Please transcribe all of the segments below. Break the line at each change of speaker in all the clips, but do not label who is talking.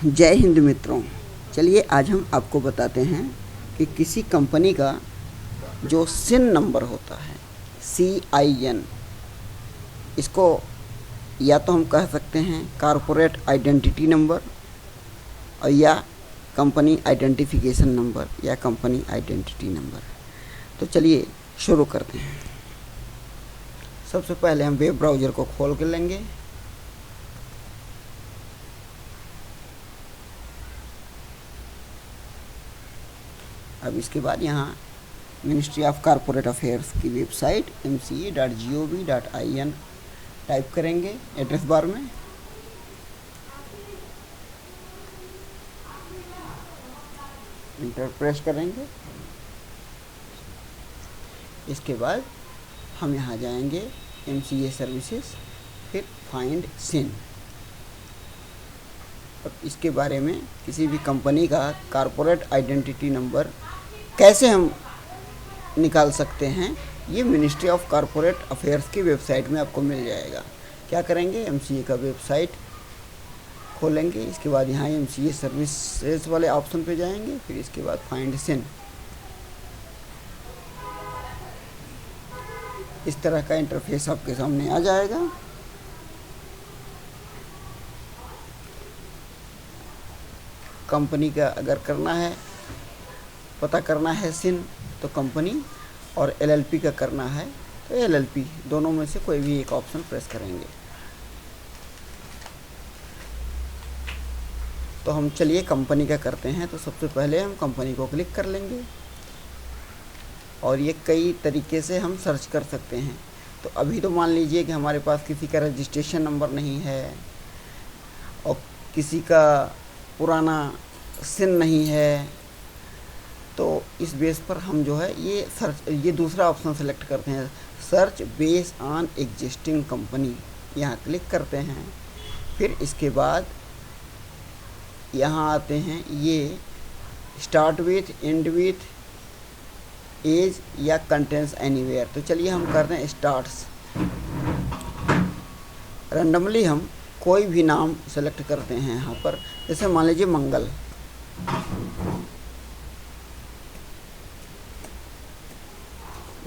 जय हिंद मित्रों। चलिए आज हम आपको बताते हैं कि किसी कंपनी का जो सिन नंबर होता है CIN, इसको या तो हम कह सकते हैं कॉरपोरेट आइडेंटिटी नंबर और या कंपनी आइडेंटिफिकेशन नंबर या कंपनी आइडेंटिटी नंबर। तो चलिए शुरू करते हैं। सबसे पहले हम वेब ब्राउज़र को खोल के लेंगे। अब इसके बाद यहाँ मिनिस्ट्री ऑफ कॉरपोरेट अफेयर्स की वेबसाइट mce.gov.in टाइप करेंगे एड्रेस बार में। इंटर प्रेस करेंगे। इसके बाद हम यहाँ जाएंगे MCA सर्विसेज, फिर फाइंड सिन। अब इसके बारे में किसी भी कंपनी का कॉरपोरेट आइडेंटिटी नंबर कैसे हम निकाल सकते हैं, ये मिनिस्ट्री ऑफ कॉरपोरेट अफेयर्स की वेबसाइट में आपको मिल जाएगा। क्या करेंगे, MCA का वेबसाइट खोलेंगे। इसके बाद यहाँ MCA सर्विसेज वाले ऑप्शन पे जाएंगे, फिर इसके बाद फाइंड सिन। इस तरह का इंटरफेस आपके सामने आ जाएगा। कंपनी का अगर करना है, पता करना है सिन, तो कंपनी, और LLP का करना है तो LLP, दोनों में से कोई भी एक ऑप्शन प्रेस करेंगे। तो हम चलिए कंपनी का करते हैं। तो सबसे पहले हम कंपनी को क्लिक कर लेंगे और ये कई तरीके से हम सर्च कर सकते हैं। तो अभी तो मान लीजिए कि हमारे पास किसी का रजिस्ट्रेशन नंबर नहीं है और किसी का पुराना सिन नहीं है, तो इस बेस पर हम जो है ये दूसरा ऑप्शन सेलेक्ट करते हैं, search base on existing company. यहाँ क्लिक करते हैं। फिर इसके बाद यहाँ आते हैं, ये स्टार्ट विथ, एंड विथ, एज या कंटेंट्स एनीवेयर। तो चलिए हम करते हैं स्टार्ट्स। रैंडमली हम कोई भी नाम सेलेक्ट करते हैं यहाँ पर, जैसे मान लीजिए मंगल।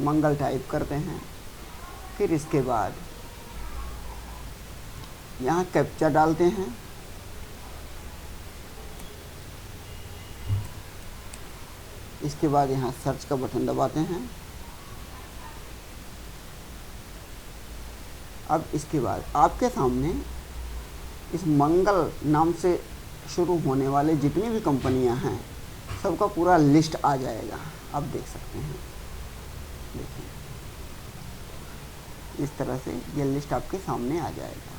मंगल टाइप करते हैं। फिर इसके बाद यहाँ कैप्चा डालते हैं। इसके बाद यहाँ सर्च का बटन दबाते हैं। अब इसके बाद आपके सामने इस मंगल नाम से शुरू होने वाले जितनी भी कंपनियां हैं, सबका पूरा लिस्ट आ जाएगा। आप देख सकते हैं, देखिए इस तरह से ये लिस्ट आपके सामने आ जाएगा।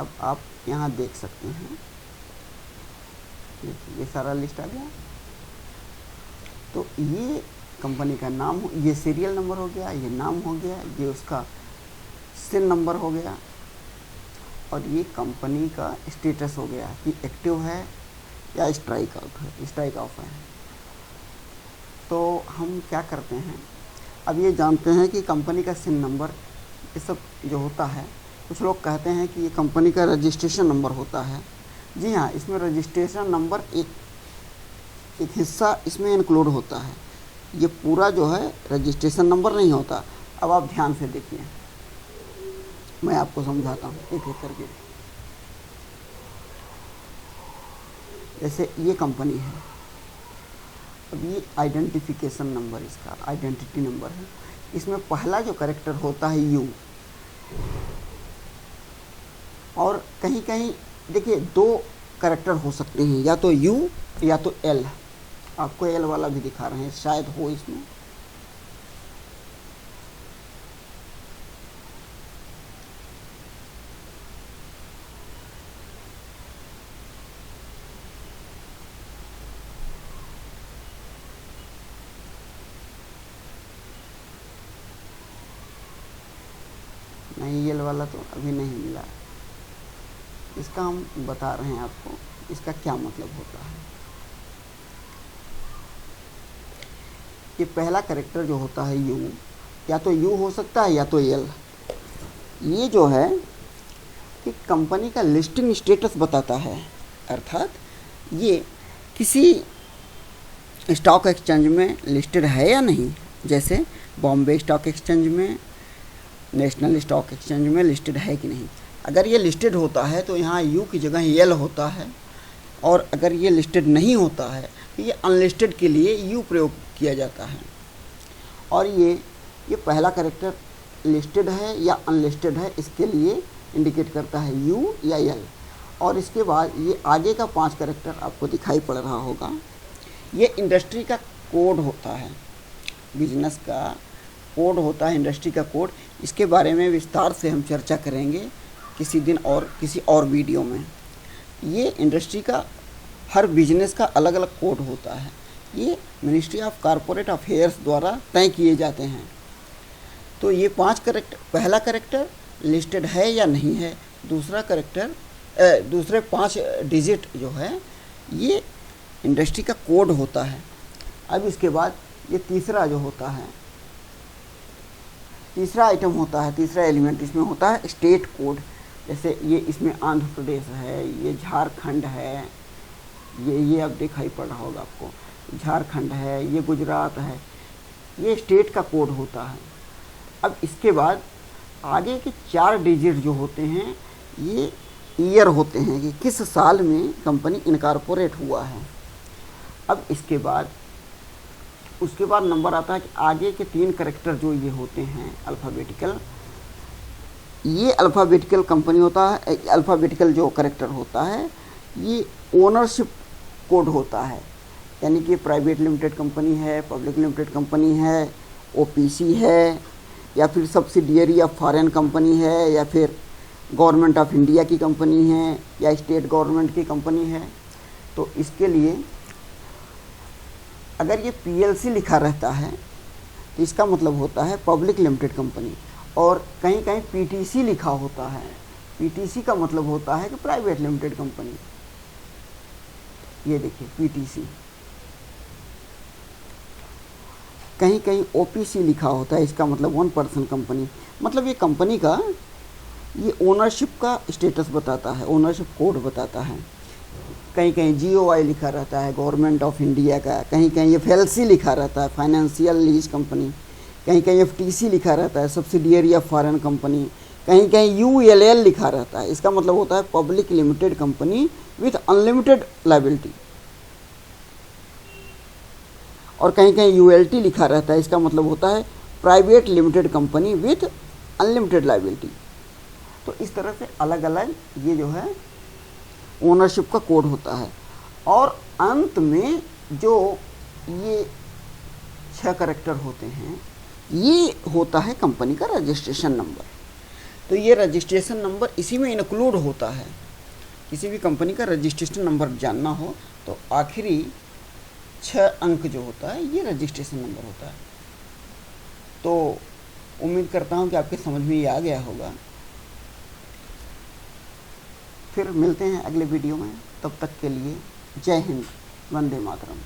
अब आप यहाँ देख सकते हैं, देखिए ये सारा लिस्ट आ गया। तो ये कंपनी का नाम, ये सीरियल नंबर हो गया, ये नाम हो गया, ये उसका सिन नंबर हो गया, और ये कंपनी का स्टेटस हो गया कि एक्टिव है या स्ट्राइक ऑफ है। तो हम क्या करते हैं, अब ये जानते हैं कि कंपनी का सिन नंबर, ये सब जो होता है, कुछ लोग कहते हैं कि ये कंपनी का रजिस्ट्रेशन नंबर होता है। जी हाँ, इसमें रजिस्ट्रेशन नंबर एक हिस्सा इसमें इंक्लूड होता है। ये पूरा जो है रजिस्ट्रेशन नंबर नहीं होता। अब आप ध्यान से देखिए, मैं आपको समझाता हूँ एक एक करके। जैसे ये कंपनी है, अब ये आइडेंटिफिकेशन नंबर, इसका आइडेंटिटी नंबर है। इसमें पहला जो कैरेक्टर होता है U, और कहीं कहीं देखिए 2 कैरेक्टर हो सकते हैं, या तो U या तो L। आपको L वाला भी दिखा रहे हैं, शायद हो इसमें। नहीं, L वाला तो अभी नहीं मिला। इसका हम बता रहे हैं आपको, इसका क्या मतलब होता है। ये पहला कैरेक्टर जो होता है U, या तो U हो सकता है या तो L। ये जो है कि कंपनी का लिस्टिंग स्टेटस बताता है, अर्थात ये किसी स्टॉक एक्सचेंज में लिस्टेड है या नहीं। जैसे बॉम्बे स्टॉक एक्सचेंज में, नेशनल स्टॉक एक्सचेंज में लिस्टेड है कि नहीं। अगर ये लिस्टेड होता है तो यहाँ यू की जगह एल होता है, और अगर ये लिस्टेड नहीं होता है तो ये अनलिस्टेड के लिए यू प्रयोग किया जाता है। और ये पहला कैरेक्टर लिस्टेड है या अनलिस्टेड है, इसके लिए इंडिकेट करता है यू या एल। और इसके बाद ये आगे का 5 कैरेक्टर आपको दिखाई पड़ रहा होगा, ये इंडस्ट्री का कोड होता है, बिजनेस का कोड होता है, इंडस्ट्री का कोड। इसके बारे में विस्तार से हम चर्चा करेंगे किसी दिन और किसी और वीडियो में। ये इंडस्ट्री का हर बिजनेस का अलग अलग कोड होता है, ये मिनिस्ट्री ऑफ कॉरपोरेट अफेयर्स द्वारा तय किए जाते हैं। तो ये 5 कैरेक्टर, पहला कैरेक्टर लिस्टेड है या नहीं है, दूसरा कैरेक्टर दूसरे 5 डिजिट जो है ये इंडस्ट्री का कोड होता है। अब इसके बाद ये तीसरा जो होता है, तीसरा आइटम होता है, तीसरा एलिमेंट इसमें होता है स्टेट कोड। जैसे ये इसमें आंध्र प्रदेश है, ये झारखंड है, ये अब दिखाई पड़ रहा होगा आपको, झारखंड है, ये गुजरात है, ये स्टेट का कोड होता है। अब इसके बाद आगे के 4 डिजिट जो होते हैं ये ईयर होते हैं कि किस साल में कंपनी इनकॉर्पोरेट हुआ है। अब इसके बाद उसके बाद नंबर आता है कि आगे के 3 कैरेक्टर जो ये होते हैं अल्फ़ाबेटिकल, ये अल्फ़ाबेटिकल कंपनी होता है, अल्फ़ाबेटिकल जो कैरेक्टर होता है ये ओनरशिप कोड होता है। यानी कि प्राइवेट लिमिटेड कंपनी है, पब्लिक लिमिटेड कंपनी है, ओपीसी है, या फिर सब्सिडियरी ऑफ फॉरेन कंपनी है, या फिर गवर्नमेंट ऑफ इंडिया की कंपनी है, या स्टेट गवर्नमेंट की कंपनी है। तो इसके लिए अगर ये पीएलसी लिखा रहता है तो इसका मतलब होता है पब्लिक लिमिटेड कंपनी, और कहीं कहीं पीटीसी लिखा होता है, पीटीसी का मतलब होता है कि प्राइवेट लिमिटेड कंपनी। ये देखिए पीटीसी, कहीं कहीं ओपीसी लिखा होता है, इसका मतलब 1 पर्सन कंपनी। मतलब ये कंपनी का ये ओनरशिप का स्टेटस बताता है, ओनरशिप कोड बताता है। कहीं कहीं जीओआई लिखा रहता है गवर्नमेंट ऑफ इंडिया का, कहीं कहीं एफएलसी लिखा रहता है फाइनेंशियल लीज कंपनी, कहीं कहीं एफटीसी लिखा रहता है सब्सिडियरी ऑफ फॉरेन कंपनी, कहीं कहीं यूएलएल लिखा रहता है, इसका मतलब होता है public limited company with unlimited liability. और कहीं कहीं यूएलटी लिखा रहता है, इसका मतलब होता है private limited company with unlimited liability. तो इस तरह से अलग अलग ये जो है ओनरशिप का कोड होता है। और अंत में जो ये 6 कैरेक्टर होते हैं ये होता है कंपनी का रजिस्ट्रेशन नंबर। तो ये रजिस्ट्रेशन नंबर इसी में इंक्लूड होता है। किसी भी कंपनी का रजिस्ट्रेशन नंबर जानना हो तो आखिरी 6 अंक जो होता है ये रजिस्ट्रेशन नंबर होता है। तो उम्मीद करता हूँ कि आपके समझ में ये आ गया होगा। फिर मिलते हैं अगले वीडियो में, तब तक के लिए जय हिंद, वंदे मातरम।